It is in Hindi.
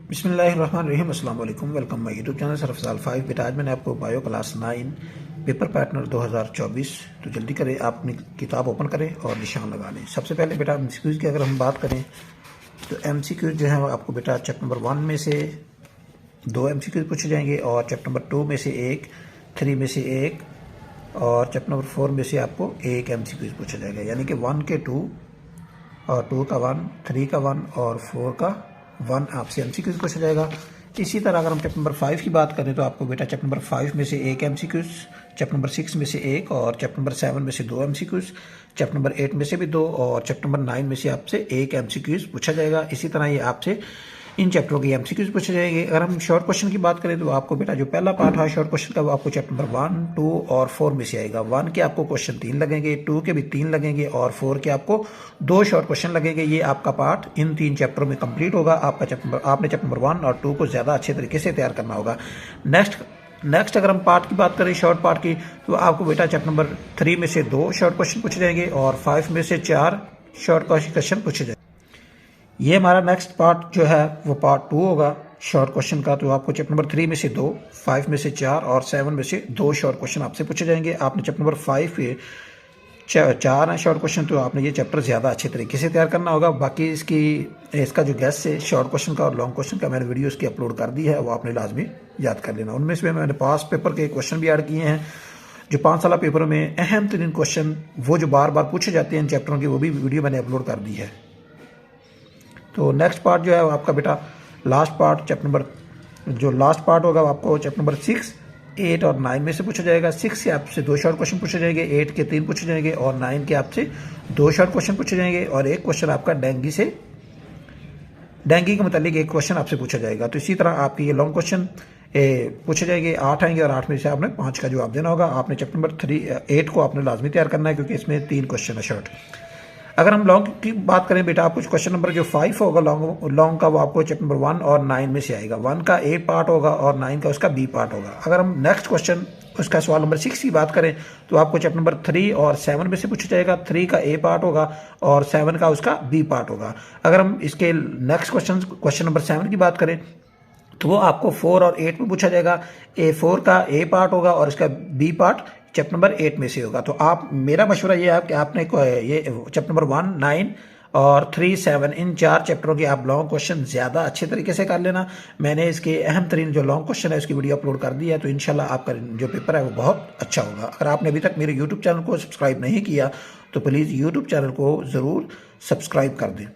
बिस्मिल्लाहिर्रहमानिर्रहीम अस्सलाम वालेकुम। वेलकम माय यूट्यूब चैनल सरफसाल 5। बेटा आज मैंने आपको बायो क्लास 9 पेपर पैटर्न 2024, तो जल्दी करें, आप अपनी किताब ओपन करें और निशान लगा लें। सबसे पहले बेटा एमसीक्यूज़ की अगर हम बात करें तो एमसीक्यूज़ जो है आपको बेटा चैप्टर नंबर 1 में से 2 एमसीक्यूज़ पूछे जाएंगे और चैप्टर नंबर 2 में से 1, 3 में से 1 और चैप्टर नंबर 4 में से आपको 1 एमसीक्यूज़ पूछा जाएगा। यानी कि 1 के 2 और 2 का 1, 3 का 1 और 4 का 1 आपसे एमसीक्यूज़ पूछा जाएगा। इसी तरह अगर हम चैप्टर नंबर 5 की बात करें तो आपको बेटा चैप्टर नंबर 5 में से 1 एमसीक्यूज़, चैप्टर नंबर 6 में से 1 और चैप्टर नंबर 7 में से 2 एमसीक्यूज़, चैप्टर नंबर 8 में से भी 2 और चैप्टर नंबर 9 में से आपसे 1 एमसीक्यूज़ पूछा जाएगा। इसी तरह ये आपसे इन चैप्टरों की एमसीक्यूज़ पूछे जाएंगे। अगर हम शॉर्ट क्वेश्चन की बात करें तो आपको बेटा जो पहला पार्ट है शॉर्ट क्वेश्चन का वो आपको चैप्टर नंबर 1, 2 और 4 में से आएगा। 1 के आपको क्वेश्चन 3 लगेंगे, 2 के भी 3 लगेंगे और 4 के आपको 2 शॉर्ट क्वेश्चन लगेंगे। ये आपका पार्ट इन 3 चैप्टरों में कंप्लीट होगा। आपने चैप्टर नंबर 1 और 2 को ज़्यादा अच्छे तरीके से तैयार करना होगा। नेक्स्ट अगर हम पार्ट की बात करें शॉर्ट पार्ट की तो आपको बेटा चैप्टर नंबर 3 में से 2 शॉर्ट क्वेश्चन पूछे जाएंगे और 5 में से 4 शॉर्ट क्वेश्चन पूछे जाएंगे। ये हमारा नेक्स्ट पार्ट जो है वो पार्ट 2 होगा शॉर्ट क्वेश्चन का। तो आपको चैप्टर नंबर 3 में से 2, 5 में से 4 और 7 में से 2 शॉर्ट क्वेश्चन आपसे पूछे जाएंगे। आपने चैप्टर नंबर 5 पे 4 है शॉर्ट क्वेश्चन, तो आपने ये चैप्टर ज़्यादा अच्छे तरीके से तैयार करना होगा। बाकी इसका जो गेस्ट है शॉर्ट क्वेश्चन का और लॉन्ग क्वेश्चन का मैंने वीडियो इसकी अपलोड कर दी है, वो आपने लाजमी याद कर लेना। उनमें से मैंने पास पेपर के क्वेश्चन भी ऐड किए हैं। जो 5 साल पेपरों में अहम तरीन क्वेश्चन वो जो बार बार पूछे जाते हैं इन चैप्टरों के, वो भी वीडियो मैंने अपलोड कर दी है। तो नेक्स्ट पार्ट जो है आपका बेटा लास्ट पार्ट लास्ट पार्ट होगा आपको चैप्टर नंबर 6, 8 और 9 में से पूछा जाएगा। 6 से आपसे 2 शॉर्ट क्वेश्चन पूछे जाएंगे, 8 के 3 पूछे जाएंगे और 9 के आपसे 2 शॉर्ट क्वेश्चन पूछे जाएंगे और एक क्वेश्चन आपका डेंगू के मुतालिक एक क्वेश्चन आपसे पूछा जाएगा। तो इसी तरह आपके ये लॉन्ग क्वेश्चन पूछे जाएंगे, 8 आएंगे और 8 में से आपने 5 का जवाब देना होगा। आपने चैप्टर नंबर 8 को आपने लाजमी तैयार करना है क्योंकि इसमें 3 क्वेश्चन है शॉर्ट। अगर हम लॉन्ग की बात करें बेटा आपको क्वेश्चन नंबर जो 5 होगा लॉन्ग का वो आपको चैप्टर नंबर 1 और 9 में से आएगा। 1 का ए पार्ट होगा और 9 का उसका बी पार्ट होगा। अगर हम नेक्स्ट क्वेश्चन उसका सवाल नंबर 6 की बात करें तो आपको चैप्टर नंबर 3 और 7 में से पूछा जाएगा। 3 का ए पार्ट होगा और 7 का उसका बी पार्ट होगा। अगर हम इसके नेक्स्ट क्वेश्चन नंबर 7 की बात करें तो वो आपको 4 और 8 में पूछा जाएगा। 4 का ए पार्ट होगा और इसका बी पार्ट चैप्टर नंबर 8 में से होगा। तो मेरा मशवरा ये है कि आपने ये चैप्टर नंबर 1, 9 और 3, 7 इन 4 चैप्टरों के आप लॉन्ग क्वेश्चन ज़्यादा अच्छे तरीके से कर लेना। मैंने इसके अहम तरीन जो लॉन्ग क्वेश्चन है उसकी वीडियो अपलोड कर दी है, तो इंशाल्लाह आपका जो पेपर है वो बहुत अच्छा होगा। अगर आपने अभी तक मेरे यूट्यूब चैनल को सब्सक्राइब नहीं किया तो प्लीज़ यूट्यूब चैनल को ज़रूर सब्सक्राइब कर दें।